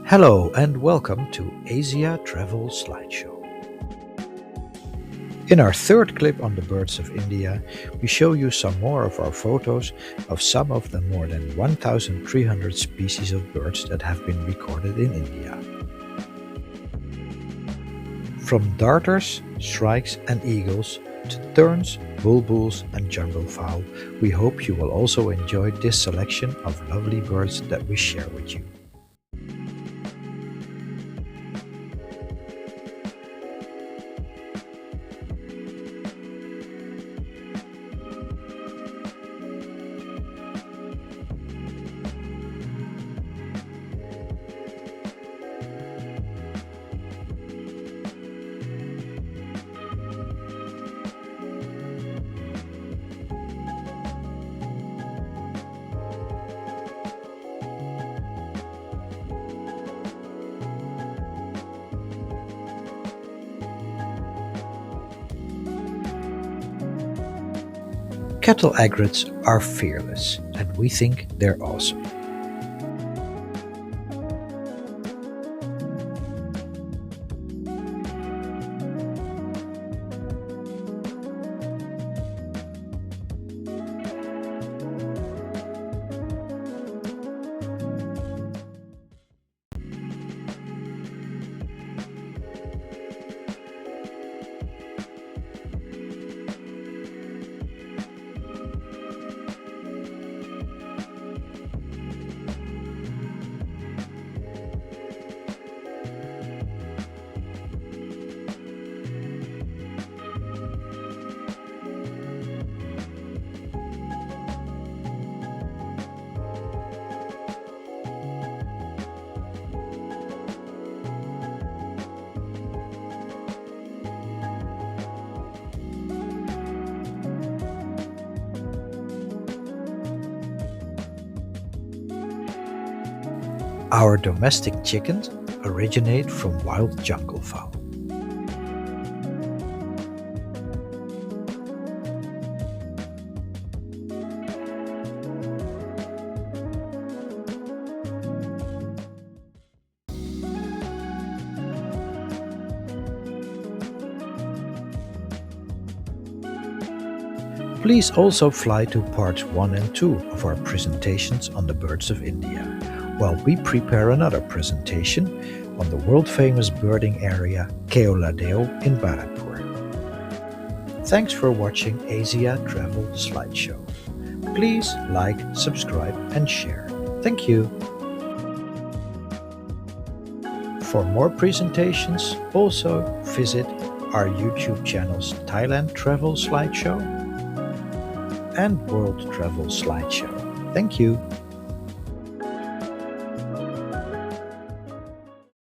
Hello and welcome to Asia Travel Slideshow. In our third clip on the birds of India, we show you some more of our photos of some of the more than 1,300 species of birds that have been recorded in India. From darters, shrikes and eagles to terns, bulbuls and junglefowl, we hope you will also enjoy this selection of lovely birds that we share with you. Cattle egrets are fearless, and we think they're awesome. Our domestic chickens originate from wild junglefowl. Please also fly to parts 1 and 2 of our presentations on the birds of India, while we prepare another presentation on the world-famous birding area Keoladeo in Bharatpur. Thanks for watching Asia Travel Slideshow. Please like, subscribe and share. Thank you. For more presentations, also visit our YouTube channels Thailand Travel Slideshow and World Travel Slideshow. Thank you.